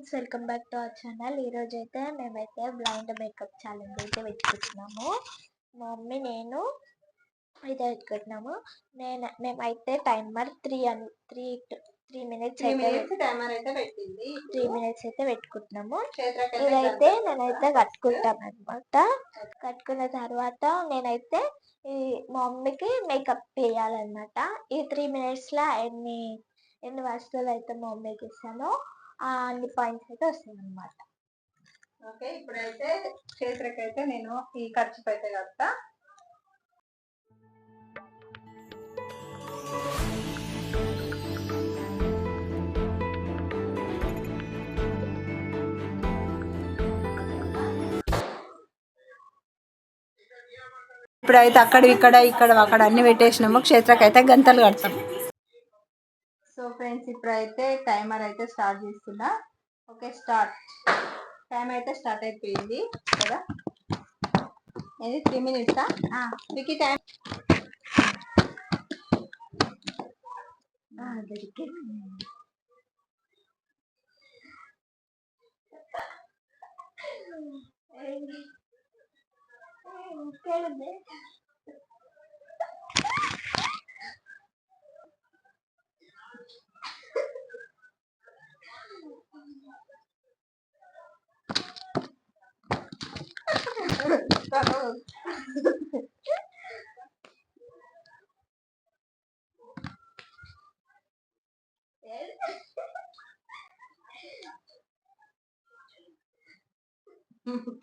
Friends, welcome back to our channel. ఈరోజు అయితే మేమైతే బ్లైండ్ మేకప్ ఛాలెంజ్ అయితే పెట్టుకుంటున్నాము. మా మమ్మీ నేను అయితే పెట్టుకుంటున్నాము. మేమైతే టైమర్ 3 మినిట్స్ అయితే పెట్టుకుంటున్నాము. ఇదైతే నేనైతే కట్టుకుంటాను అనమాట. కట్టుకున్న తర్వాత నేనైతే మా మమ్మీకి మేకప్ వేయాలన్నమాట. ఈ 3 మినిట్స్లో ఎన్ని వస్తువులు అయితే మా మమ్మీకి ఇస్తానో అన్ని పాయింట్స్ అయితే వస్తాయి అన్నమాట. ఓకే, ఇప్పుడైతే చేతులకైతే నేను ఈ ఖర్చు అయితే కడతా. ఇప్పుడైతే అక్కడ ఇక్కడ అన్ని పెట్టేసినాము. క్షేత్రకైతే గంతలు కడతాం. సో ఫ్రెండ్స్, ఇప్పుడైతే టైమర్ అయితే స్టార్ట్ చేస్తున్నా. Okay, start. టైం అయితే స్టార్ట్ అయిపోయింది కదా. ఇది 3 minutes మీకు టైం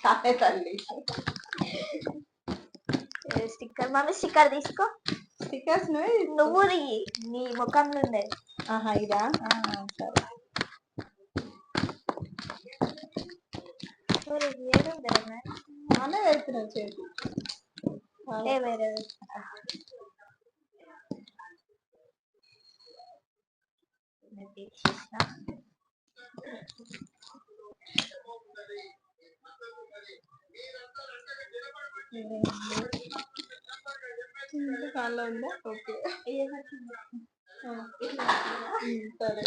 కాలే తల్లి. స్టిక్కర్ మమ్మీ, స్టిక్కర్ తీసుకో. స్టిక్కర్స్ నువ్వు నీ ముఖంలో ఉంది. ఇదా? సరే, అన్న వెళ్తున్నావు చేతి వేరే కాల్లో ఉందా? ఓకే, సరే.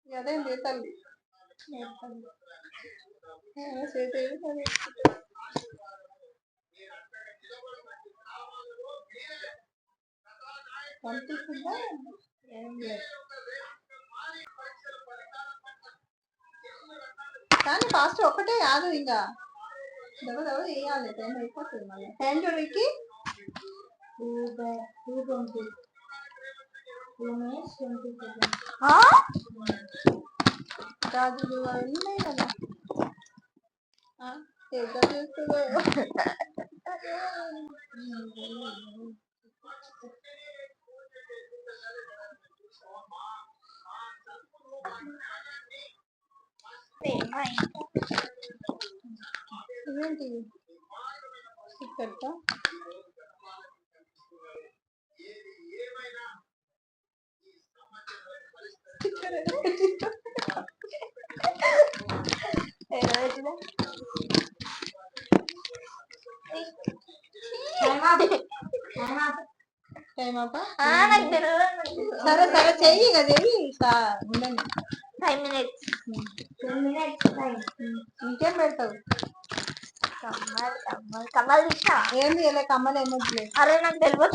అదేంటి తల్లి కనిపిస్తుందా? ఏం లేదు కానీ ఫాస్ట్ ఒక్కటే కాదు, ఇంకా దెబ్బ వేయాలి. టైం అయిపోతుంది. మళ్ళీ టైం చూడకి 2:20 రాజులు అన్నీ కదా. చూస్తుందో ఏంటి ఇక్కడ సరే సరే చెయ్యి కదా, ఉండండి. 5 minutes. ఇంకేం పెడతావు? కమ్మలు తీసా. ఏంది ఇలా కమ్మలు ఏమొద్దు. అరే నాకు తెలియదు.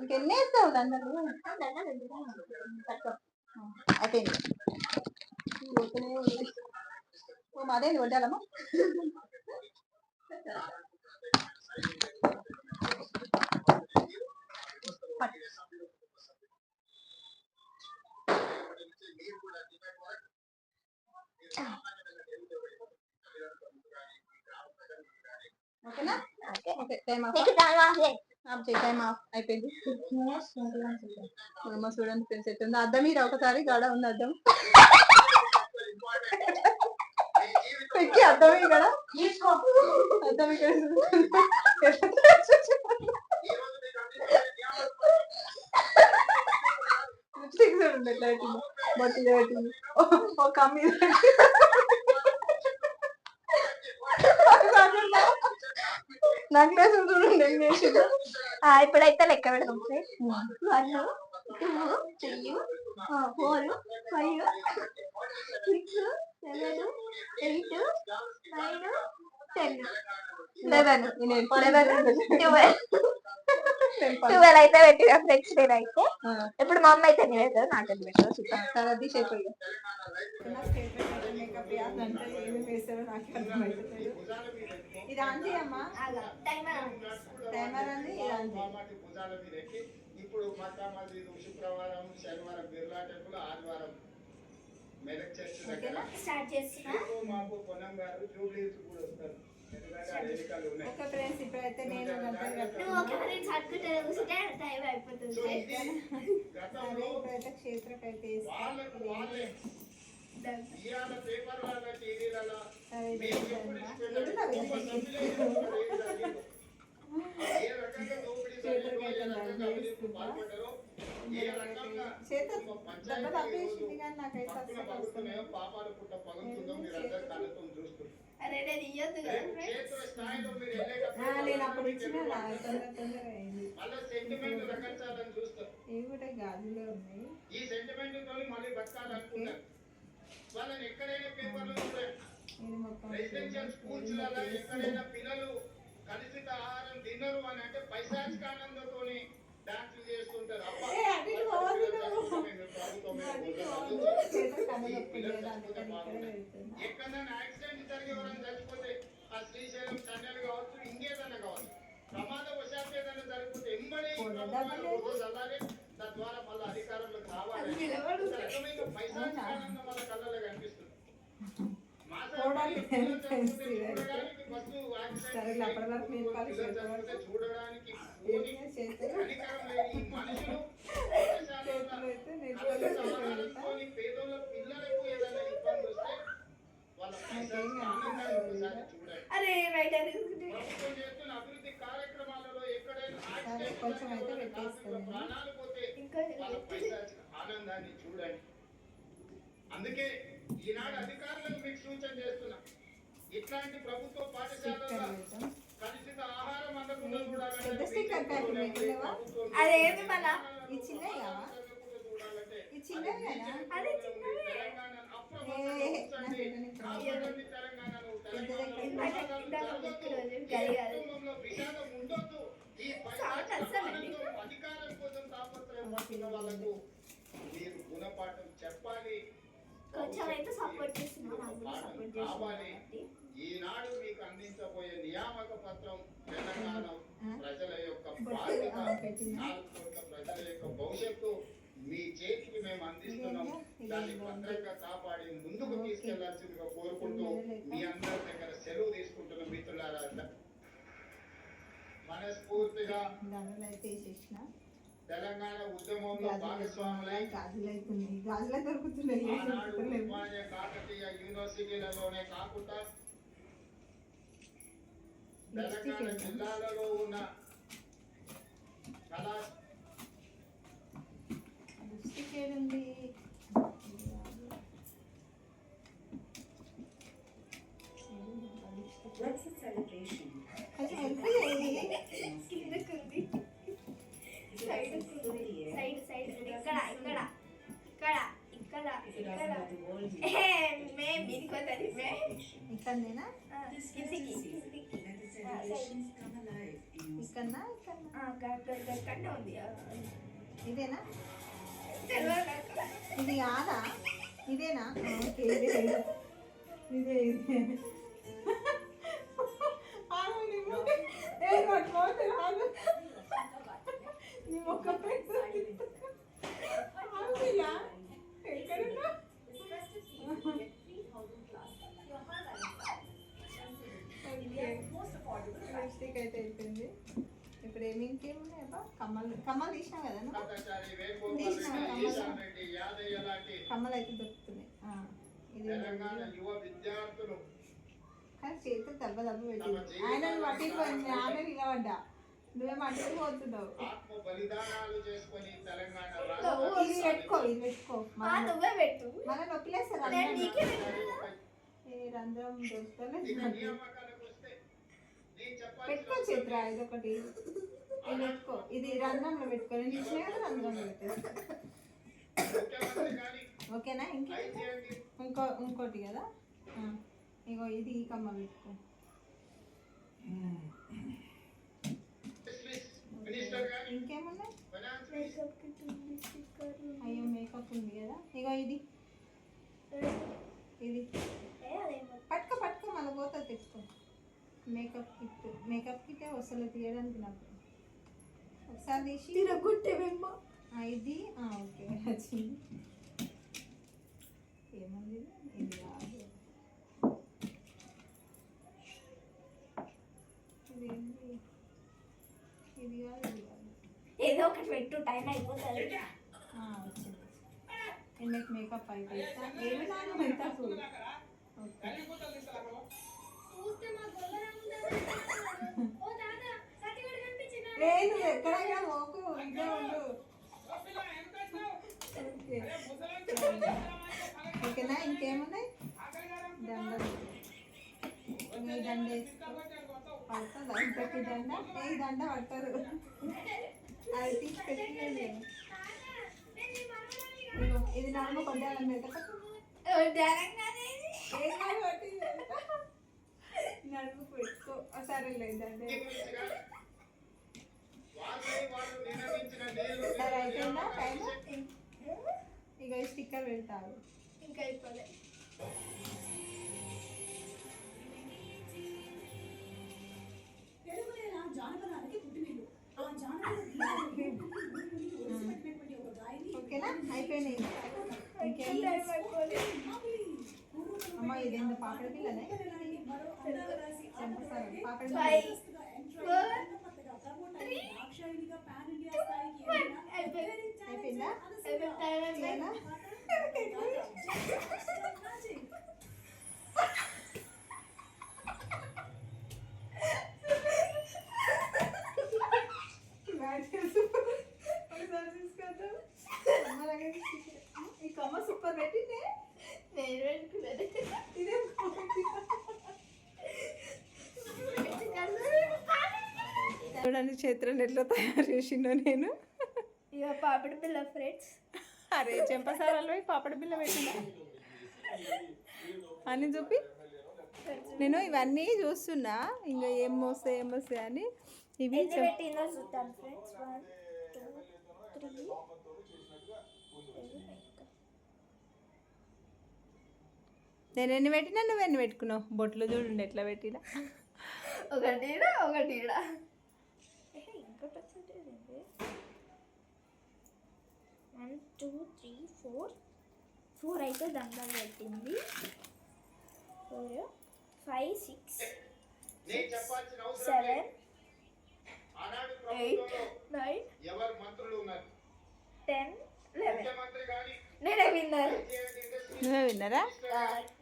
ఇంకెన్ని వేస్తావు దండలు? అయిపోయింది. అదేంది వడ్డాలమ్మా. ఓకేనా? Okay, time of. Time of అయిపోయింది. చూడండి ఫ్రెండ్స్ ఎట్టుంది అద్దం. మీరు ఒకసారి గాడ ఉంది అద్దం పెట్టి అద్దం ఇక్కడ అద్దం ఇక్కడ లిప్స్టిక్ చూడండి ఎట్లా పెట్టింది. బొట్టి పెట్టింది. ఒక కమ్మి నెక్లెస్ చూడండి ఏం చేసింది. ఇప్పుడైతే లెక్క పెడదాం. 1 2 3 4 5 6 7 8 9 10 11 12 అయితే పెట్టిన ఫ్రెండ్స్. నేనైతే ఇప్పుడు మా అమ్మ అయితే ఎన్ని పెడతారు నాకు ఎన్ని పెడతారు చూద్దాం. చాలా దిశ అయిపోయింది. ఇది ఆంటీ అమ్మా టైమర్ అండి. ఇప్పుడు శుక్రవారం శనివారం బిర్లా టెంపుల్, ఆదివారం మెదక్ చర్చ్ దగ్గర మాకు పొన్నం గారు జూబ్లీస్ కూడా వస్తారు. ఓకే ఫ్రెండ్స్, ఇప్పుడైతే నేను ఇప్పుడైతే క్షేత్రకైతే పేపర్లలో టీవీలలో పాపాల పుట్ట పగులుతుందో మీరందరూ కళ్ళతో చూస్తున్నారు. నేను అప్పుడు ఇచ్చిన మళ్ళీ సెంటిమెంట్ రకల్చాలని చూస్తారు. గాజులో ఉన్నాయి. ఈ సెంటిమెంట్ తోని మళ్ళీ బతకాలనుకుంటారు. వాళ్ళని ఎక్కడైనా పేపర్లు చూడండి. రెసిడెన్షియల్ స్కూల్స్ లలో ఎక్కడైనా పిల్లలు కలుషిత ఆహారం తినరు అని అంటే పైశాచిక ఆనందంతోని డాన్సులు చేస్తుంటారు. ఎక్కడైనా యాక్సిడెంట్ జరిగి ఎవరైనా చచ్చిపోతే ఆ శ్రీశైలం టన్నెల్ కావచ్చు, ఇంకేదైనా కావచ్చు, ప్రమాదవశాత్తు ఏదైనా జరిగిపోతే ఎంబడి చల్లాలి. తద్వారా మళ్ళీ అధికారంలో కావాలి. రకమైన పైశాచిక ఆనందం వాళ్ళ కళ్ళలో కనిపిస్తుంది. చూడడానికి పేదోళ్ళ పిల్లలకు ఏదైనా ఇబ్బంది వస్తే వాళ్ళ ప్రభుత్వం చేస్తున్న అభివృద్ధి కార్యక్రమాలలో ఎక్కడైనా ప్రాణాలు పోతే వాళ్ళ పైశాచిక ఆనందాన్ని చూడండి. అందుకే ఈనాడు అధికారులకు మీకు సూచన చేస్తున్నా, ఇట్లాంటి ప్రభుత్వ పాఠశాలలో కలుషిత ఆహారం అందకుండా చూడాలంటే విషాదం ఉండొద్దు. ఈ అధికారం కోసం తాపత్రయం పడుతున్న వాళ్ళకు మీరు గుణపాఠం చెప్పాలి. కావాలి. ఈనాడు మీకు అందించబోయే నియామక పత్రం తెలంగాణ ప్రజల యొక్క బాధ్యత, 4 కోట్ల ప్రజల యొక్క భవిష్యత్తు మీ చేతికి మేము అందిస్తున్నాము. దాన్ని భద్రంగా కాపాడి ముందుకు తీసుకెళ్లాల్సిందిగా కోరుకుంటూ మీ అందరి దగ్గర సెలవు తీసుకుంటున్న మిత్రులారా, మనస్ఫూర్తిగా తెలంగాణ ఉద్యమంలో భాగస్వాములై ఆనాడు ఉస్మానియా కాకతీయ యూనివర్సిటీలలోనే కాకుండా తెలంగాణ జిల్లాలలో ఉన్న కళా ఇదేనా? ఇది కాదా? ఇదేనా? ఇదే ఇదే ఆగు, నీ ముఖం ఏ పట్టుకోవట్లే, ఆగు. నీ ముఖం పెట్టు. ఆగు పిల్ల, ఎక్కడున్నావు? లిప్స్టిక్ అయితే అయిపోయింది. ఇప్పుడు ఇంకేమున్నాయి అబ్బా? కమ్మలు తీసినావు కదా నువ్వు? కమ్మలు అయితే దొరుకుతున్నాయి. ఇది కానీ చేతులు దెబ్బ పెట్టింది. ఆయన పట్టిపోయింది, ఆమె నిలబడ్డా, నువ్వేమో అడ్డు పోతున్నావు. ఇది పెట్టుకో, ఇది పెట్టుకో, నువ్వే పెట్టు. మళ్ళీ నొప్పిలేస్తారు. ఏ రంధ్రం దొరుకుతలేదు. పెట్టుకో చిత్ర, ఇదొకటి ఇది పెట్టుకో, ఇది రంధ్రంలో పెట్టుకో. నేను ఇచ్చిన కదా రంధ్రంలో పెట్టేస్తా. ఓకేనా? ఇంకోటి కదా, ఇగో ఇది ఈ కమ్మ పెట్టుకో. ఇంకేమున్నాయి? అయ్యో మేకప్ ఉంది కదా, ఇగో ఇది ఇది పట్టుకో మళ్ళీ పోతుంది, తెచ్చుకో. మేకప్ కిట్ వస్తలే తీయడానికి నాకు. ఒకసారి తీసి తిరగొట్టేమేమ్మ. ఇది ఓకే వచ్చింది. ఏముంది? ఇది కాదు, ఇదేంటి? ఇది కాదు, ఇది కాదు. ఏదో ఒకటి పెట్టు, టైం అయిపోతుంది. వచ్చింది. ఎన్నెక్ మేకప్ అయిపోయింది. ఏమి నాకు మేకప్. ఓకే, లేదు ఎక్కడైనా మోకు ఇదే ఉండు. ఓకేనా? ఇంకేమున్నాయి? దండలు. ఈ దండ పడుతుందా? ఇంకొక దండ. ఏ దండ పడతారు, అది తీసి పెట్టి. ఇది నడుము కొద్దాలని నడుము పెట్టుకో. సరేలే దండ. సరే అయిపోయిందా టైం? ఇక స్టిక్కర్ పెడతారు. ఇంకా అయిపోలే. ఓకేనా? అయిపోయినాయి. ఇంకేం? అమ్మ ఇదేందో పాపడ పిల్లనే. పాపడ అయిపోయిందా? ఈ కమ్మ సూపర్ పెట్టిందే. నేను పెట్టుకున్నాను. ఇదే చూడండి చేతులను ఎట్లా తయారు చేసిండో నేను. ఇక పాపడి పిల్ల ఫ్రెండ్స్. అరే చెంపసారాలు పాపడి బిల్ల పెట్టిందా అని చూపి. నేను ఇవన్నీ చూస్తున్నా, ఇంకా ఏం వస్తాయి అని. ఇవి పెట్టిందో చూద్దాం ఫ్రెండ్స్. 1 2 3. నేను ఎన్ని పెట్టినా నువ్వు ఎన్ని పెట్టుకున్నావు? బొట్లు చూడండి ఎట్లా పెట్టినా. ఒకటి ఇంకోటి వచ్చేది 1 2 3 4 అయితే దండలు పెట్టింది. 4 5 6 7 8 9 10 11. నేనే విన్నర్. నువ్వే విన్నరా?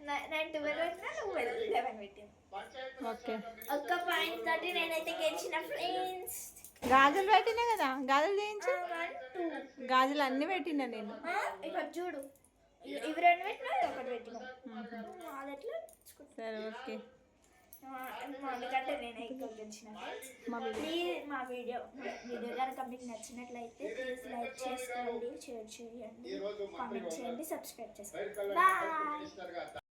9 12 పెట్టినా, నువ్వు 11 పెట్టింది. ఓకే, ఒక్క పాయింట్ తోటి నేనైతే గెలిచిన ఫ్రెండ్స్. గాజులు పెట్టినా కదా, గాజులు చేయించు. 1 2. గాజులు అన్నీ పెట్టినా నేను. ఇక్కడ చూడు, ఇవి 2 పెట్టినా, ఒకటి పెట్టినా. అదెట్లా? సరే ఓకే. ఎందుకంటే నేను ఎక్కువ గెలిచిన. మా వీడియో కనుక మీకు నచ్చినట్లయితే ప్లీజ్ లైక్ చేసుకోండి, షేర్ చేయండి, కామెంట్ చేయండి, సబ్స్క్రైబ్ చేసుకోండి. బాయ్.